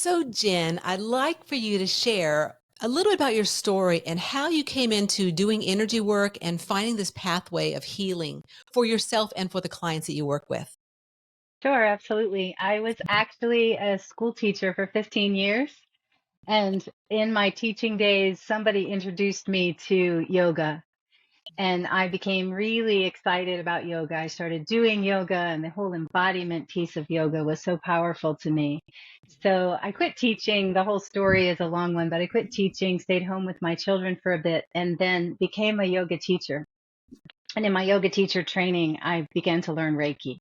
So, Jen, I'd like for you to share a little bit about your story and how you came into doing energy work and finding this pathway of healing for yourself and for the clients that you work with. Sure, absolutely. I was actually a school teacher for 15 years. And in my teaching days, somebody introduced me to yoga. And I became really excited about yoga. I started doing yoga, and the whole embodiment piece of yoga was so powerful to me. So I quit teaching. The whole story is a long one, but I quit teaching, stayed home with my children for a bit, and then became a yoga teacher. And in my yoga teacher training, I began to learn Reiki.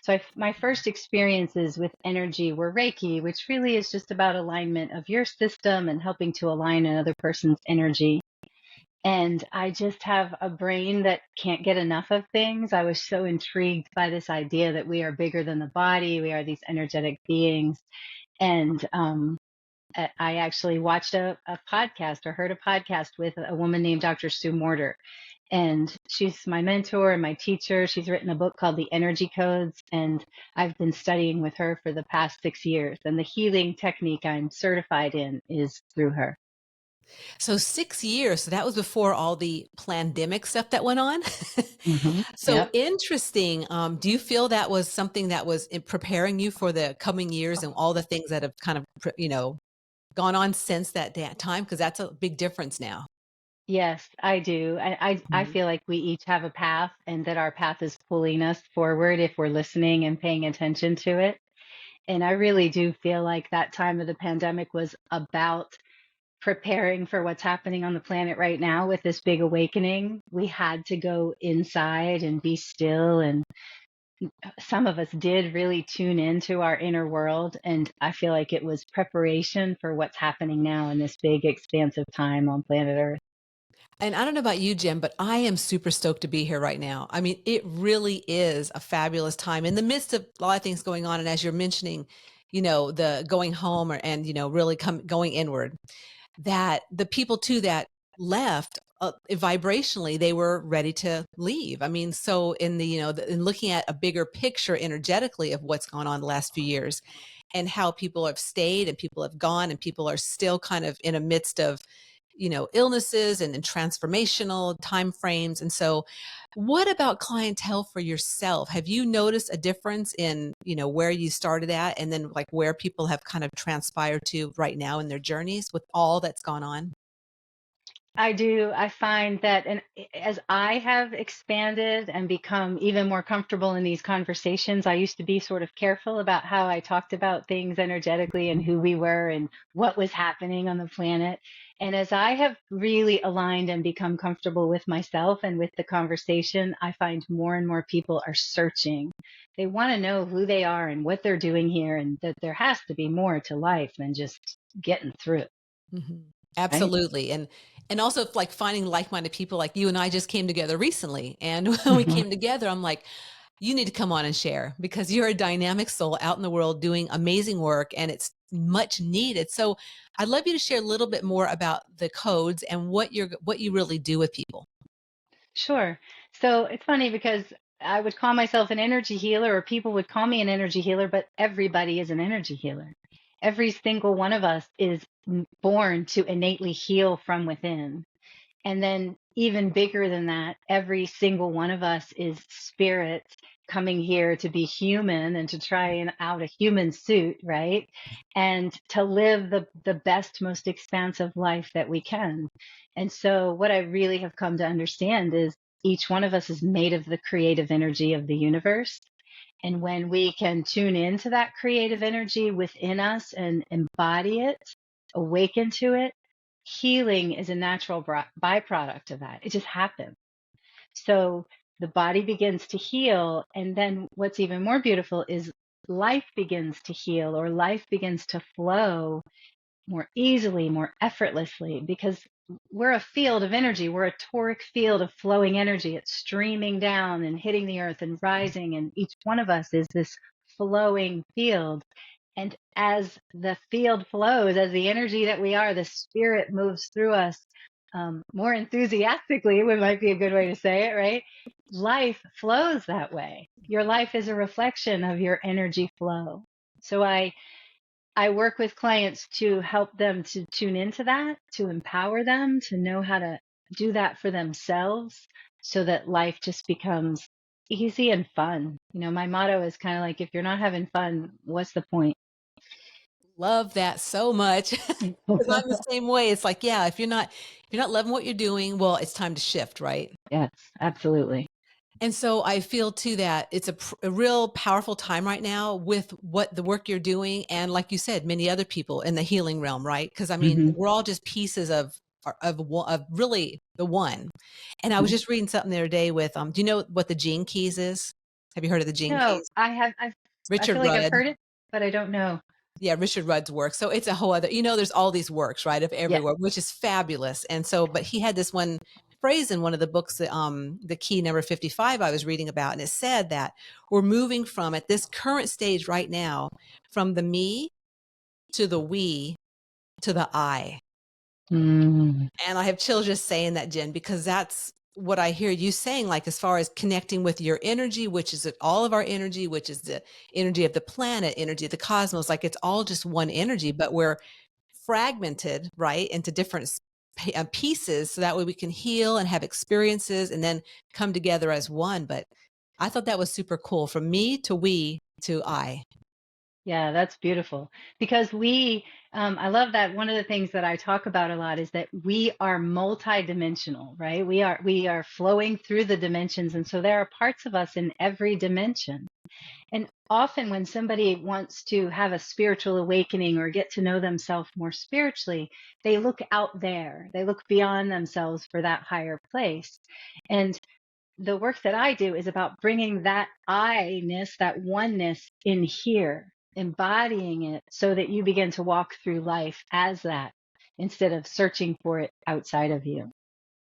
So my first experiences with energy were Reiki, which really is just about alignment of your system and helping to align another person's energy. And I just have a brain that can't get enough of things. I was so intrigued by this idea that we are bigger than the body. We are these energetic beings. And I actually watched a podcast or heard a podcast with a woman named Dr. Sue Morter. And she's my mentor and my teacher. She's written a book called The Energy Codes, and I've been studying with her for the past 6 years. And the healing technique I'm certified in is through her. So, 6 years, so that was before all the pandemic stuff that went on. So Yep. interesting. Do you feel that was something that was in preparing you for the coming years and all the things that have kind of, gone on since that time? Because that's a big difference now. Yes, I do. I Mhm. feel like we each have a path and that our path is pulling us forward if we're listening and paying attention to it. And I really do feel like that time of the pandemic was about preparing for what's happening on the planet right now with this big awakening. We had to go inside and be still. And some of us did really tune into our inner world. And I feel like it was preparation for what's happening now in this big, expansive time on planet Earth. And I don't know about you, Jim, but I am super stoked to be here right now. I mean, it really is a fabulous time in the midst of a lot of things going on. And as you're mentioning, the going home and, really going inward, that the people too that left vibrationally, they were ready to leave. I mean, so in in looking at a bigger picture energetically of what's gone on the last few years and how people have stayed and people have gone and people are still kind of in a midst of illnesses and transformational time frames. And so what about clientele for yourself? Have you noticed a difference in where you started at and then like where people have kind of transpired to right now in their journeys with all that's gone on? I do. I find that, and as I have expanded and become even more comfortable in these conversations, I used to be sort of careful about how I talked about things energetically and who we were and what was happening on the planet. And as I have really aligned and become comfortable with myself and with the conversation, I find more and more people are searching. They want to know who they are and what they're doing here, and that there has to be more to life than just getting through, Mhm. right? Absolutely. And also like finding like-minded people like you and I just came together recently. And when we Mhm. came together, I'm like, you need to come on and share because you're a dynamic soul out in the world doing amazing work and it's much needed. So I'd love you to share a little bit more about the codes and what you really do with people. Sure. So it's funny because I would call myself an energy healer, or people would call me an energy healer, but everybody is an energy healer. Every single one of us is born to innately heal from within. And then, even bigger than that, every single one of us is spirit coming here to be human and to try and out a human suit, right? And to live the best, most expansive life that we can. And so, what I really have come to understand is each one of us is made of the creative energy of the universe. And when we can tune into that creative energy within us and embody it, awaken to it, healing is a natural byproduct of that. It just happens. So the body begins to heal. And then what's even more beautiful is life begins to heal, or life begins to flow more easily, more effortlessly, because we're a field of energy. We're a toric field of flowing energy. It's streaming down and hitting the earth and rising. And each one of us is this flowing field. And as the field flows, as the energy that we are, the spirit moves through us more enthusiastically, would might be a good way to say it, right? Life flows that way. Your life is a reflection of your energy flow. So I I work with clients to help them to tune into that, to empower them to know how to do that for themselves so that life just becomes easy and fun. My motto is kind of like, if you're not having fun, what's the point? Love that so much because I'm the same way. It's like, yeah, if you're not loving what you're doing, well, it's time to shift, right? Yes, absolutely. And so I feel too that it's a real powerful time right now with what the work you're doing, and like you said, many other people in the healing realm, right? Because I mean, Hmm. we're all just pieces of really the one. And I was just reading something the other day with do you know what the gene keys is? Have you heard of the gene No, keys? I Richard feel like I've Rudd. heard it, but I don't know. Yeah, Richard Rudd's work. So it's a whole other, there's all these works, right, of Yeah. everywhere, which is fabulous. And so, but he had this one phrase in one of the books, the key number 55 I was reading about, and it said that we're moving from at this current stage right now, from the me to the we to the I. Mm, And I have chills just saying that, Jen, because that's what I hear you saying, like as far as connecting with your energy, which is all of our energy, which is the energy of the planet, energy of the cosmos, like it's all just one energy, but we're fragmented, right, into different pieces so that way we can heal and have experiences and then come together as one. But I thought that was super cool, from me to we to I. yeah, that's beautiful because I love that one of the things that I talk about a lot is that we are multidimensional, right? We are flowing through the dimensions. And so there are parts of us in every dimension. And often when somebody wants to have a spiritual awakening or get to know themselves more spiritually, they look out there, they look beyond themselves for that higher place. And the work that I do is about bringing that I-ness, that oneness in here, embodying it so that you begin to walk through life as that instead of searching for it outside of you.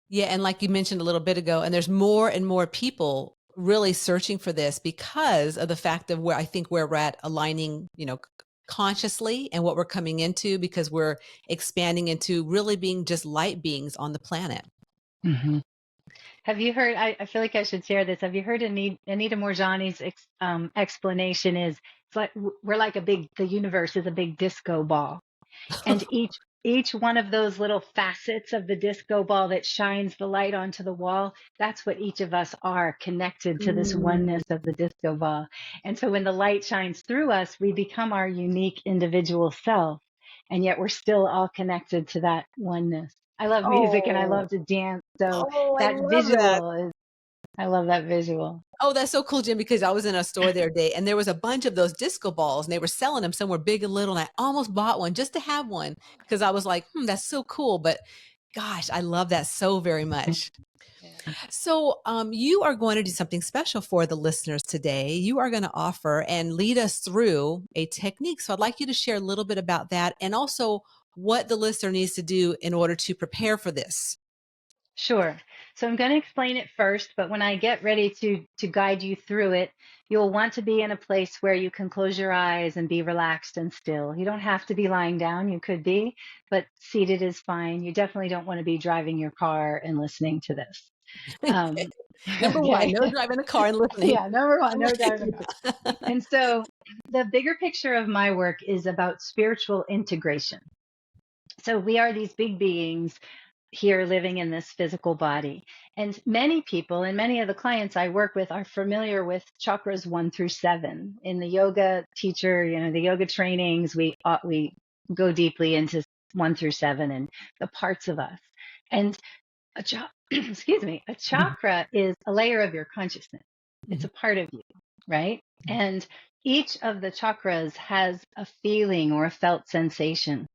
Yeah, and like you mentioned a little bit ago, and there's more and more people really searching for this because of the fact of where I think where we're at, aligning, consciously, and what we're coming into, because we're expanding into really being just light beings on the planet. Hmm. Have you heard? I feel like I should share this. Have you heard Anita Morjani's explanation? Is it's like we're like the universe is a big disco ball, and each one of those little facets of the disco ball that shines the light onto the wall, that's what each of us are, connected to this Mm. oneness of the disco ball. And so when the light shines through us, we become our unique individual self, and yet we're still all connected to that oneness. I love music and I Oh, love to dance, so oh, I that love that. visual is, I love that visual. Oh, that's so cool, Jim, because I was in a store the other day and there was a bunch of those disco balls and they were selling them somewhere big and little. And I almost bought one just to have one because I was like, that's so cool. But gosh, I love that so very much. Yeah. So, you are going to do something special for the listeners today. You are going to offer and lead us through a technique. So, I'd like you to share a little bit about that and also what the listener needs to do in order to prepare for this. Sure. So I'm going to explain it first, but when I get ready to guide you through it, you'll want to be in a place where you can close your eyes and be relaxed and still. You don't have to be lying down, you could be, but seated is fine. You definitely don't want to be driving your car and listening to this. Um, Number one, okay. no driving a car and listening. Yeah, number one, I'm no with driving. you. And so the bigger picture of my work is about spiritual integration. So we are these big beings here living in this physical body. And many people and many of the clients I work with are familiar with chakras 1 through 7. In the yoga teacher, the yoga trainings, we go deeply into 1 through 7 and the parts of us. And excuse me, a chakra is a layer of your consciousness. It's a part of you, right? And each of the chakras has a feeling or a felt sensation.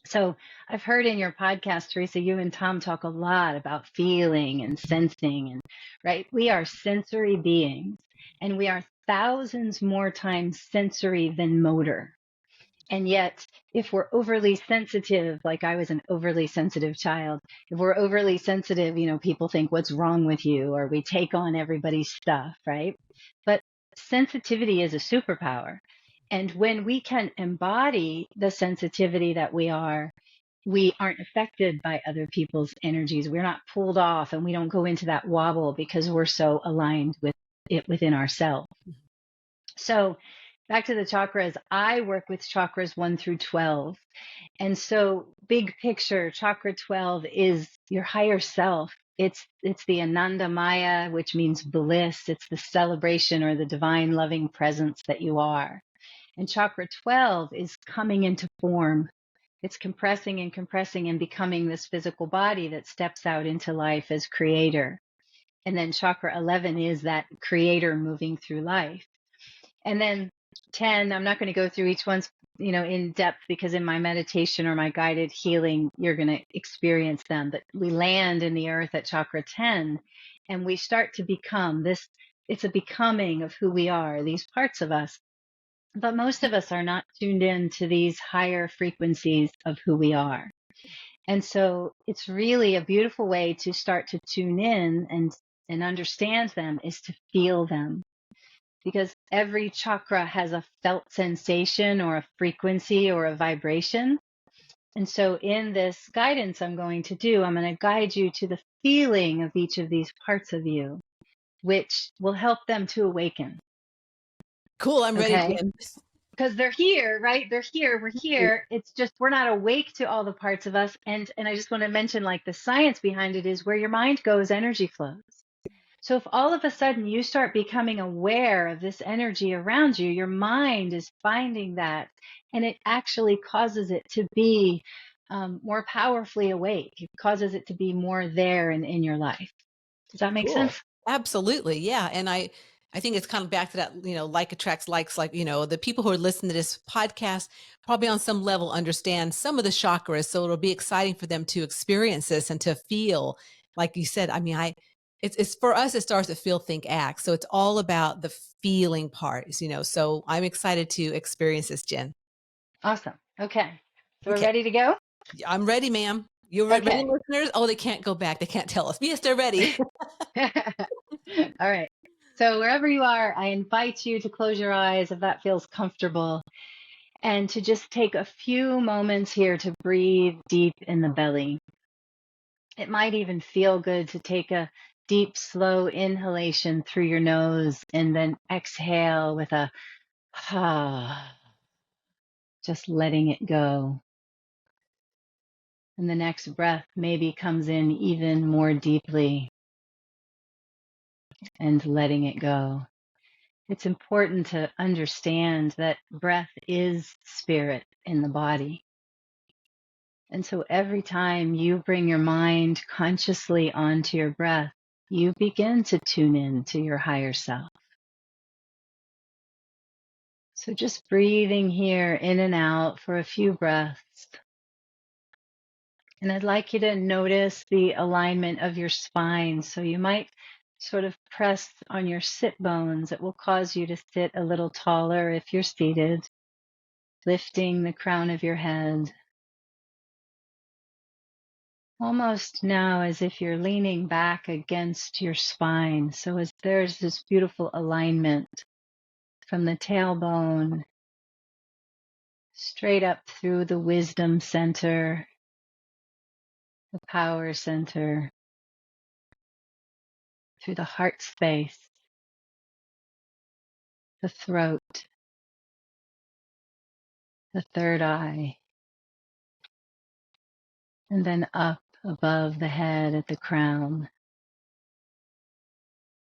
So I've heard in your podcast, Teresa, you and Tom talk a lot about feeling and sensing, and right, we are sensory beings, and we are thousands more times sensory than motor. And yet, if we're overly sensitive, like I was an overly sensitive child, if we're overly sensitive, people think, what's wrong with you? Or we take on everybody's stuff, right? But sensitivity is a superpower. And when we can embody the sensitivity that we aren't affected by other people's energies. We're not pulled off and we don't go into that wobble because we're so aligned with it within ourselves. So back to the chakras, I work with chakras 1 through 12. And so big picture, chakra 12 is your higher self. It's the Ananda Maya, which means bliss. It's the celebration or the divine loving presence that you are. And chakra 12 is coming into form. It's compressing and becoming this physical body that steps out into life as creator. And then chakra 11 is that creator moving through life. And then 10, I'm not going to go through each one's, in depth, because in my meditation or my guided healing, you're going to experience them. But we land in the earth at chakra 10, and we start to become this. It's a becoming of who we are, these parts of us. But most of us are not tuned in to these higher frequencies of who we are. And so it's really a beautiful way to start to tune in and understand them, is to feel them, because every chakra has a felt sensation or a frequency or a vibration. And so in this guidance I'm going to do, I'm going to guide you to the feeling of each of these parts of you, which will help them to awaken. Cool. I'm ready, Okay. Jen. Because they're here, right? They're here. We're here. It's just we're not awake to all the parts of us. And I just want to mention, like, the science behind it is where your mind goes, energy flows. So if all of a sudden you start becoming aware of this energy around you, your mind is finding that, and it actually causes it to be more powerfully awake. It causes it to be more there in your life. Does that make Cool. sense? Absolutely. Yeah. And I think it's kind of back to that, like attracts likes, like, the people who are listening to this podcast probably on some level understand some of the chakras. So it'll be exciting for them to experience this and to feel, like you said, I mean, it's for us, it starts to feel, think, act. So it's all about the feeling parts, so I'm excited to experience this, Jen. Awesome. Okay. So we're Okay. ready to go? I'm ready, ma'am. You ready, Okay. listeners? Oh, they can't go back. They can't tell us. Yes, they're ready. All right. So wherever you are, I invite you to close your eyes if that feels comfortable, and to just take a few moments here to breathe deep in the belly. It might even feel good to take a deep, slow inhalation through your nose and then exhale with a ha, just letting it go. And the next breath maybe comes in even more deeply and letting it go. It's important to understand that breath is spirit in the body. And so every time you bring your mind consciously onto your breath, you begin to tune in to your higher self. So just breathing here in and out for a few breaths. And I'd like you to notice the alignment of your spine. So you might sort of press on your sit bones. It will cause you to sit a little taller if you're seated, lifting the crown of your head. Almost now as if you're leaning back against your spine. So as there's this beautiful alignment from the tailbone straight up through the wisdom center, the power center, through the heart space, the throat, the third eye, and then up above the head at the crown.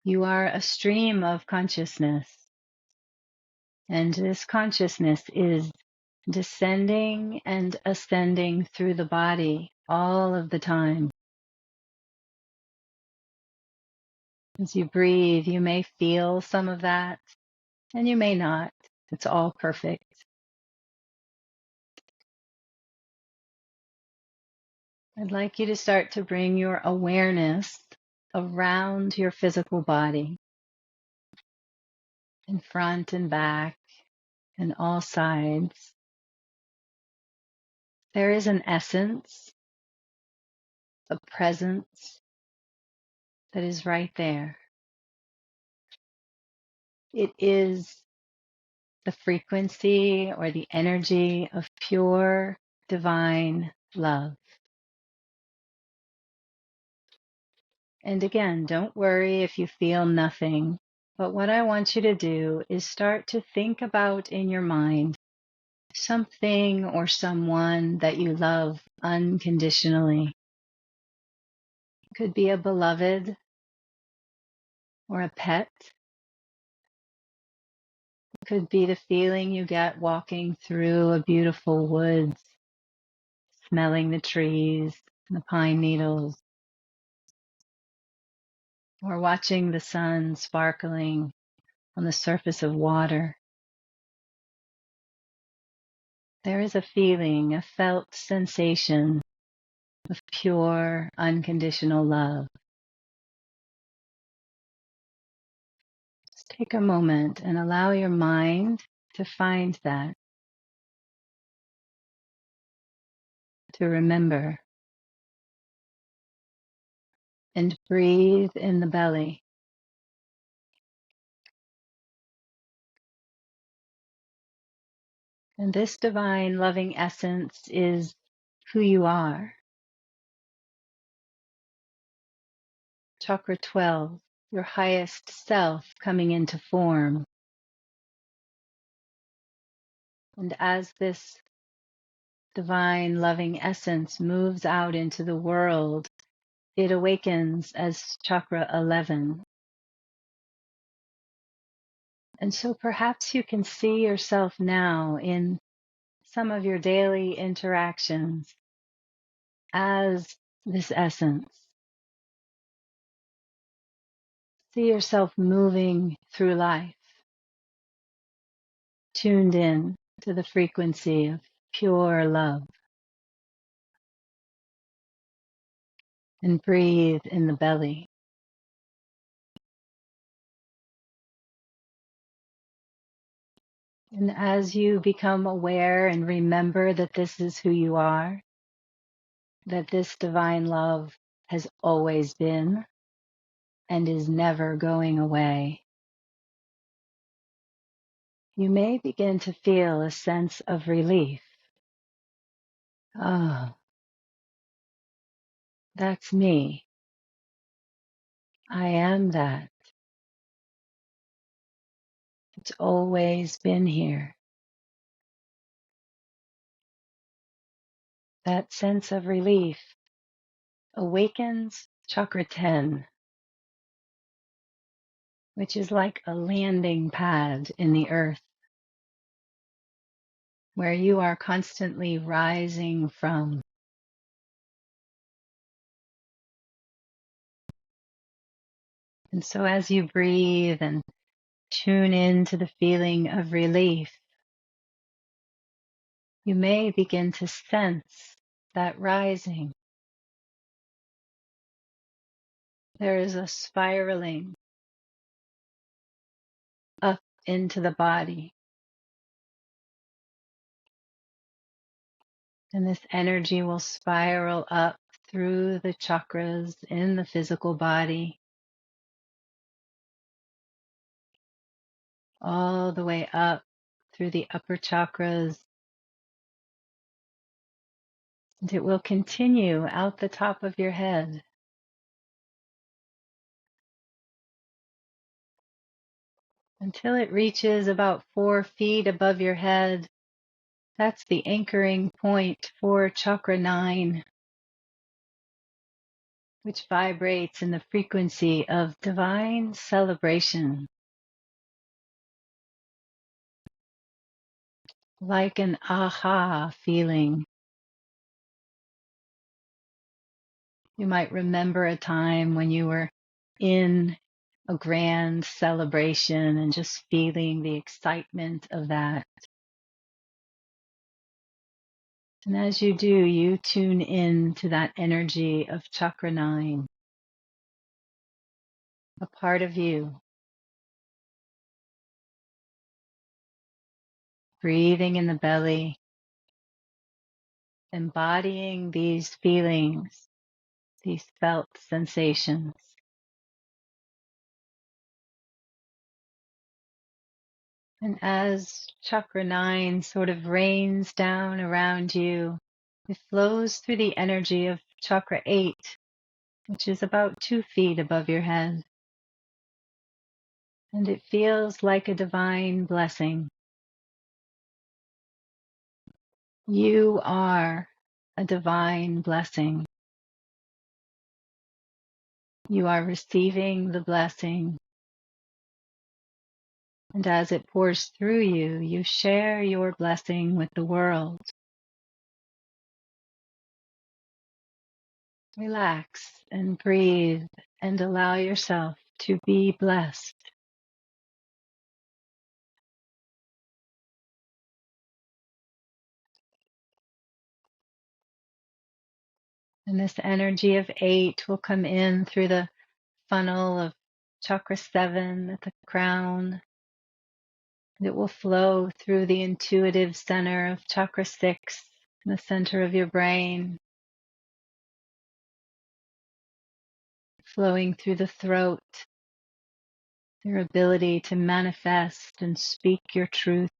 You are a stream of consciousness, and this consciousness is descending and ascending through the body all of the time. As you breathe, you may feel some of that, and you may not. It's all perfect. I'd like you to start to bring your awareness around your physical body, in front and back and all sides. There is an essence, a presence that is right there. It is the frequency or the energy of pure divine love. And again, don't worry if you feel nothing. But what I want you to do is start to think about in your mind something or someone that you love unconditionally. It could be a beloved or a pet. It could be the feeling you get walking through a beautiful woods, smelling the trees, the pine needles, or watching the sun sparkling on the surface of water. There is a feeling, a felt sensation of pure, unconditional love. Just take a moment and allow your mind to find that, to remember, and breathe in the belly. And this divine loving essence is who you are. Chakra 12, your highest self coming into form. And as this divine loving essence moves out into the world, it awakens as chakra 11. And so perhaps you can see yourself now in some of your daily interactions as this essence. See yourself moving through life, tuned in to the frequency of pure love, and breathe in the belly. And as you become aware and remember that this is who you are, that this divine love has always been and is never going away, you may begin to feel a sense of relief. Oh, that's me. I am that. It's always been here. That sense of relief awakens chakra 10, which is like a landing pad in the earth, where you are constantly rising from. And so as you breathe and tune in to the feeling of relief, you may begin to sense that rising. There is a spiraling up into the body. And this energy will spiral up through the chakras in the physical body, all the way up through the upper chakras. And it will continue out the top of your head until it reaches about 4 feet above your head. That's the anchoring point for chakra 9, which vibrates in the frequency of divine celebration, like an aha feeling. You might remember a time when you were in a grand celebration and just feeling the excitement of that. And as you do, you tune in to that energy of chakra 9, a part of you, breathing in the belly, embodying these feelings, these felt sensations. And as chakra 9 sort of rains down around you, it flows through the energy of chakra 8, which is about 2 feet above your head. and it feels like a divine blessing. You are a divine blessing. You are receiving the blessing. And as it pours through you, you share your blessing with the world. Relax and breathe and allow yourself to be blessed. And this energy of 8 will come in through the funnel of chakra 7 at the crown. And it will flow through the intuitive center of chakra 6 in the center of your brain, flowing through the throat, your ability to manifest and speak your truth,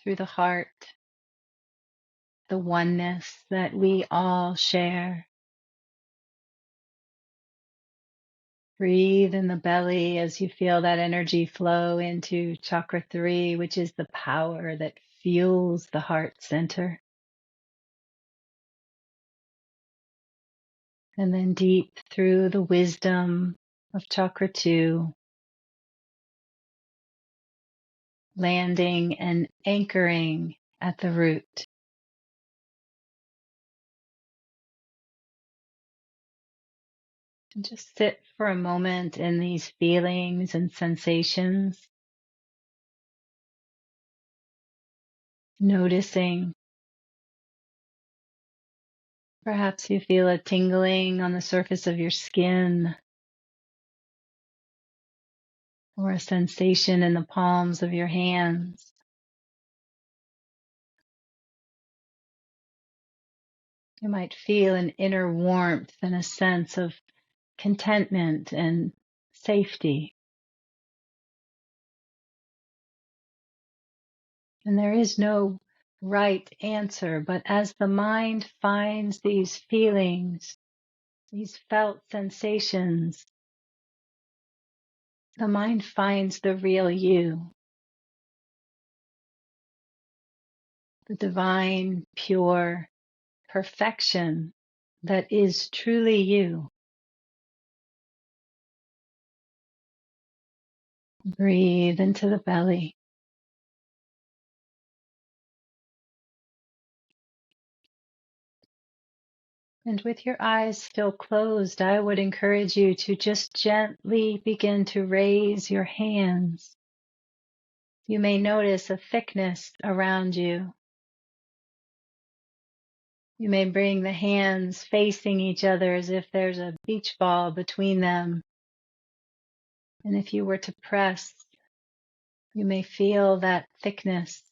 through the heart, the oneness that we all share. Breathe in the belly as you feel that energy flow into chakra 3, which is the power that fuels the heart center. And then deep through the wisdom of chakra 2, landing and anchoring at the root. And just sit for a moment in these feelings and sensations, noticing. Perhaps you feel a tingling on the surface of your skin or a sensation in the palms of your hands. You might feel an inner warmth and a sense of contentment and safety. And there is no right answer, but as the mind finds these feelings, these felt sensations, the mind finds the real you, the divine, pure perfection that is truly you. Breathe into the belly. And with your eyes still closed, I would encourage you to just gently begin to raise your hands. You may notice a thickness around you. You may bring the hands facing each other as if there's a beach ball between them. And if you were to press, you may feel that thickness,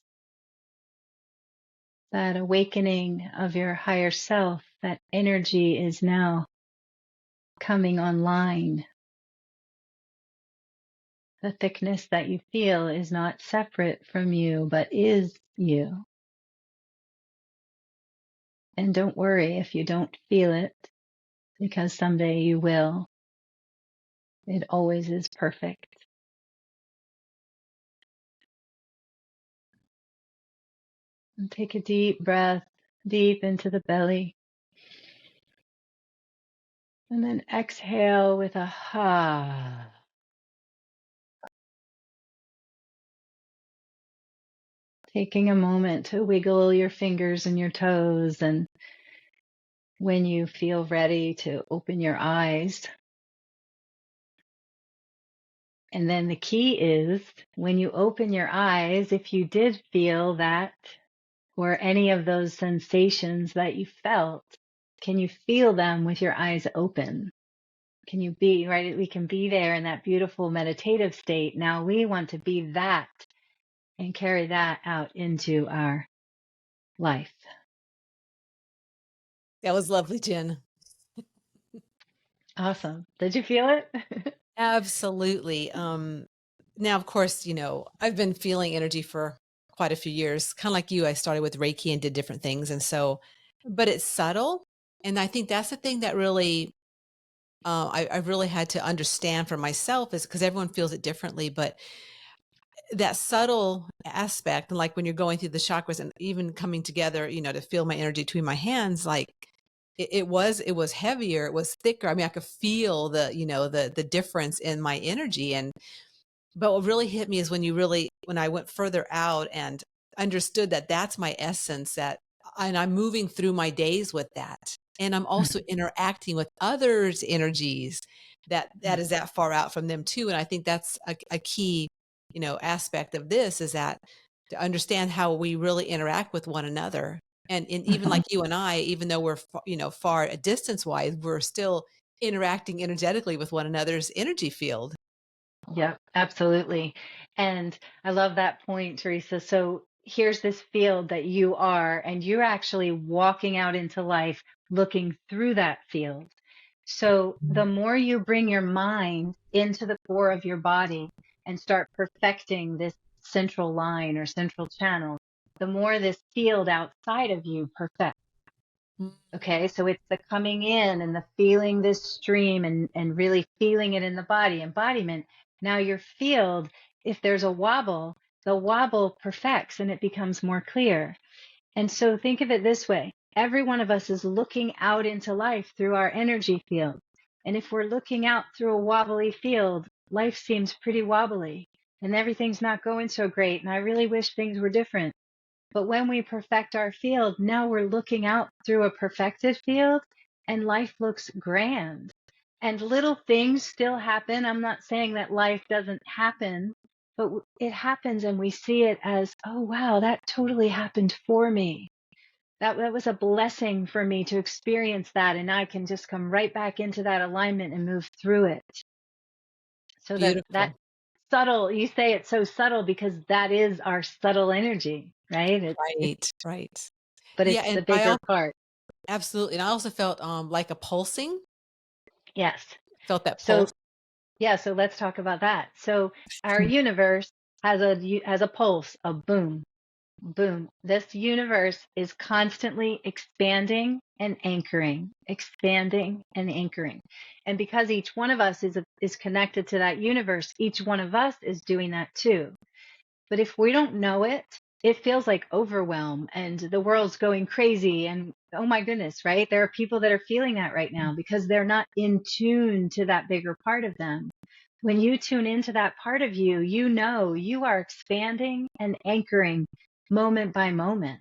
that awakening of your higher self. That energy is now coming online. The thickness that you feel is not separate from you, but is you. And don't worry if you don't feel it, because someday you will. It always is perfect. And take a deep breath, deep into the belly. And then exhale with a ha. Taking a moment to wiggle your fingers and your toes. And when you feel ready to open your eyes. And then the key is when you open your eyes, if you did feel that or any of those sensations that you felt, can you feel them with your eyes open? Can you be, right? We can be there in that beautiful meditative state. Now we want to be that and carry that out into our life. That was lovely, Jen. Awesome. Did you feel it? Absolutely. Now, of course, I've been feeling energy for quite a few years. Kind of like you, I started with Reiki and did different things. And so, but it's subtle. And I think that's the thing that really I really had to understand for myself is because everyone feels it differently, but that subtle aspect, like when you're going through the chakras and even coming together, to feel my energy between my hands, like it was heavier, it was thicker. I mean, I could feel the difference in my energy. And but what really hit me is when I went further out and understood that that's my essence, and I'm moving through my days with that. And I'm also interacting with others' energies that is that far out from them too. And I think that's a key, aspect of this is that to understand how we really interact with one another. And even like you and I, even though we're far distance wise, we're still interacting energetically with one another's energy field. Yep, absolutely. And I love that point, Teresa. So here's this field that you are, and you're actually walking out into life looking through that field. So the more you bring your mind into the core of your body and start perfecting this central line or central channel, the more this field outside of you perfects. Okay, so it's the coming in and the feeling this stream and really feeling it in the body, embodiment. Now your field, if there's a wobble, the wobble perfects and it becomes more clear. And so think of it this way. Every one of us is looking out into life through our energy field. And if we're looking out through a wobbly field, life seems pretty wobbly and everything's not going so great. And I really wish things were different. But when we perfect our field, now we're looking out through a perfected field and life looks grand. And little things still happen. I'm not saying that life doesn't happen, but it happens and we see it as, oh, wow, that totally happened for me. That was a blessing for me to experience that. And I can just come right back into that alignment and move through it. So that Beautiful. subtle, you say it's so subtle because that is our subtle energy, right? It's Right, right. but Yeah, it's and the bigger part. absolutely, and I also felt, like a pulsing, Yes. felt that So pulse. yeah, so let's talk about that. So our universe has a pulse, a boom, boom. This universe is constantly expanding and anchoring. And because each one of us is connected to that universe, each one of us is doing that too. But if we don't know it, it feels like overwhelm and the world's going crazy. And oh my goodness, right? There are people that are feeling that right now because they're not in tune to that bigger part of them. When you tune into that part of you, you know you are expanding and anchoring moment by moment.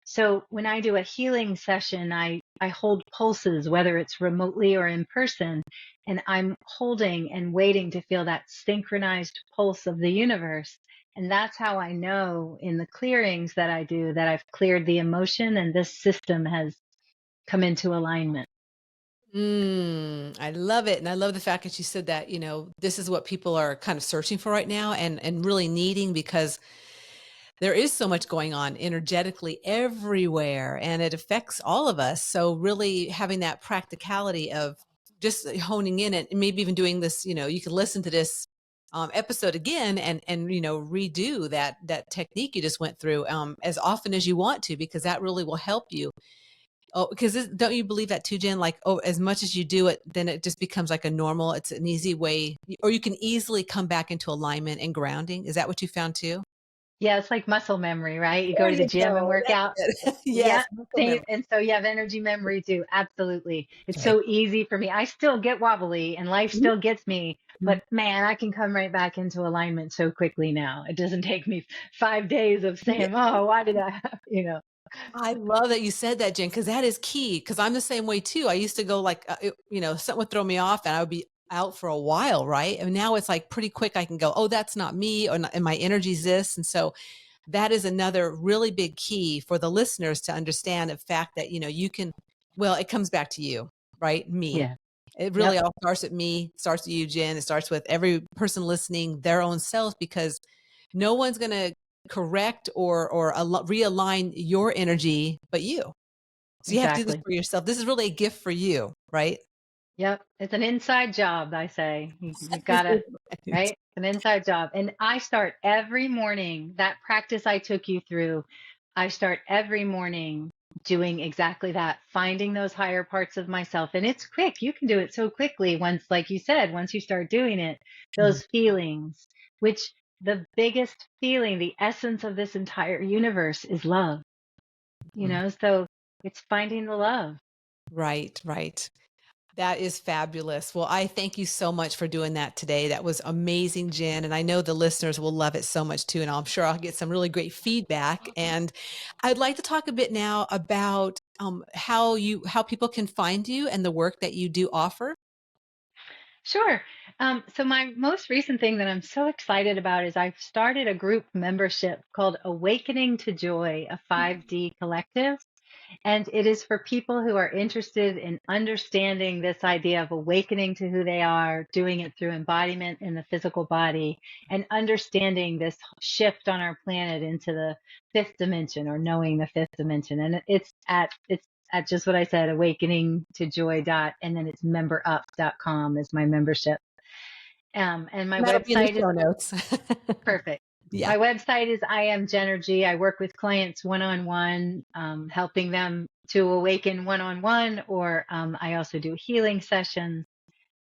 So when I do a healing session, I hold pulses, whether it's remotely or in person, and I'm holding and waiting to feel that synchronized pulse of the universe. And that's how I know in the clearings that I do that I've cleared the emotion and this system has come into alignment. I love it, and I love the fact that you said that, this is what people are kind of searching for right now and really needing because there is so much going on energetically everywhere, and it affects all of us. So really having that practicality of just honing in and maybe even doing this, you can listen to this episode again and redo that technique you just went through as often as you want to because that really will help you. Oh, because don't you believe that too, Jen? Like, oh, as much as you do it, then it just becomes like a normal. It's an easy way, or you can easily come back into alignment and grounding. Is that what you found too? Yeah, it's like muscle memory, right? You go There to the you gym and go. work out. That's it. Yes, Yeah, muscle same. memory. And so you have energy memory too. Absolutely. It's Right. so easy for me. I still get wobbly and life Mhm, still gets me, mhm. but man, I can come right back into alignment so quickly now. It doesn't take me 5 days of Yeah, saying, oh, why did I, I love that you said that, Jen, because that is key. Because I'm the same way too. I used to go like, something would throw me off, and I would be out for a while, right? And now it's like pretty quick. I can go, oh, that's not me, or not, and my energy's this, and so that is another really big key for the listeners to understand the fact that, you can, well, it comes back to you, right? Me. yeah, It really yep, all starts with me, starts with you, Jen. It starts with every person listening, their own self, because no one's going to correct or realign your energy but you. So you have to do this exactly. for yourself. This is really a gift for you, right? Yep. It's an inside job, I say. You This is gotta, right. right? It's an inside job. And I start every morning, that practice I took you through, I start every morning doing exactly that, finding those higher parts of myself. And it's quick. You can do it so quickly once, like you said, once you start doing it, Mhm. those feelings, which the biggest feeling, the essence of this entire universe is love, Mhm. so it's finding the love. Right, right. That is fabulous. Well, I thank you so much for doing that today. That was amazing, Jen. And I know the listeners will love it so much too. And I'm sure I'll get some really great feedback. And I'd like to talk a bit now about how people can find you and the work that you do offer. Sure. So my most recent thing that I'm so excited about is I've started a group membership called Awakening to Joy, a 5D collective. And it is for people who are interested in understanding this idea of awakening to who they are, doing it through embodiment in the physical body, and understanding this shift on our planet into the fifth dimension, or knowing the fifth dimension. And it's at just what I said, awakening to joy dot, and then it's memberup.com is my membership. And my That'll be in the website is show notes. perfect. Yeah. My website is I Am Genergy. I work with clients one on one, helping them to awaken one on one, or I also do healing sessions.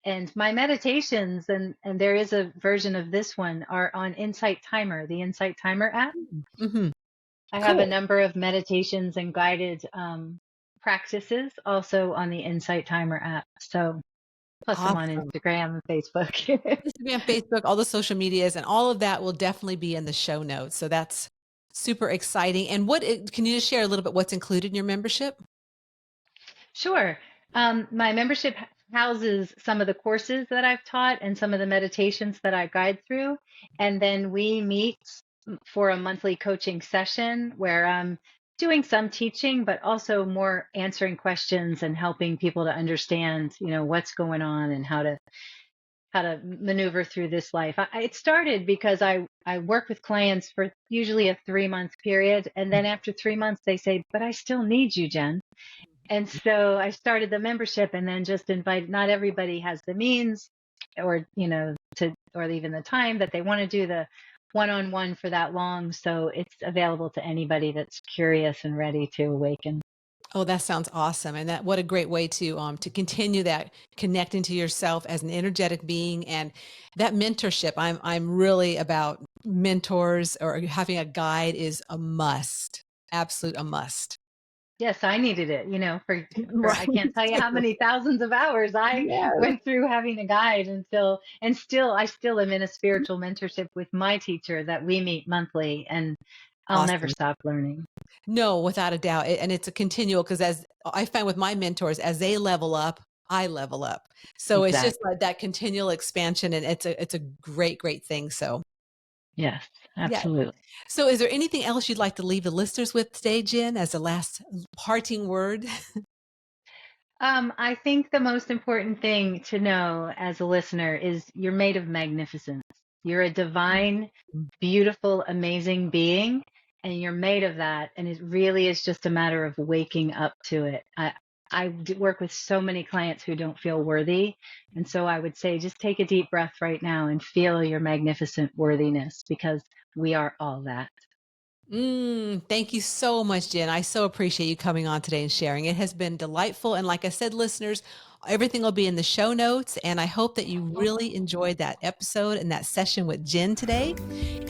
And my meditations, and there is a version of this one, are on Insight Timer, the Insight Timer app. Hmm. I have a Cool. number of meditations and guided practices also on the Insight Timer app. So, plus I'm on Awesome. Instagram and Facebook. Instagram, Facebook, all the social medias, and all of that will definitely be in the show notes. So that's super exciting. And can you just share a little bit what's included in your membership? Sure. My membership houses some of the courses that I've taught and some of the meditations that I guide through. And then we meet for a monthly coaching session where I'm doing some teaching, but also more answering questions and helping people to understand, what's going on and how to maneuver through this life. It started because I work with clients for usually a 3-month period. And then after 3 months, they say, but I still need you, Jen. And so I started the membership and then just invited, not everybody has the means or, or even the time that they want to do the one-on-one for that long. So it's available to anybody that's curious and ready to awaken. Oh, that sounds awesome. And that what a great way to continue that connecting to yourself as an energetic being and that mentorship. I'm really about mentors or having a guide is a must. Absolute a must. Yes, I needed it, for Right. I can't tell you how many thousands of hours I Yes. went through having a guide I still am in a spiritual mentorship with my teacher that we meet monthly, and I'll never Awesome. stop learning. No, without a doubt. And it's a continual because as I find with my mentors, as they level up, I level up. So it's just Exactly. like that continual expansion and it's a great, great thing. So Yes, yeah. absolutely. So is there anything else you'd like to leave the listeners with today, Jen, as a last parting word? I think the most important thing to know as a listener is you're made of magnificence. You're a divine, beautiful, amazing being, and you're made of that. And it really is just a matter of waking up to it. I work with so many clients who don't feel worthy. And so I would say just take a deep breath right now and feel your magnificent worthiness, because we are all that. Thank you so much, Jen. I so appreciate you coming on today and sharing. It has been delightful. And like I said, listeners, everything will be in the show notes. And I hope that you really enjoyed that episode and that session with Jen today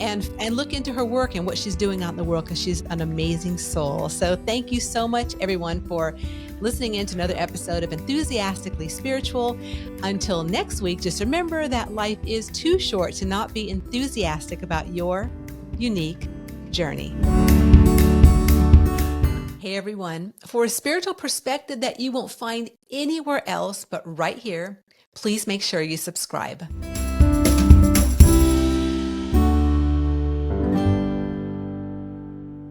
and look into her work and what she's doing out in the world because she's an amazing soul. So thank you so much, everyone, for listening in to another episode of Enthusiastically Spiritual. Until next week, just remember that life is too short to not be enthusiastic about your unique journey. Hey everyone, for a spiritual perspective that you won't find anywhere else but right here, please make sure you subscribe.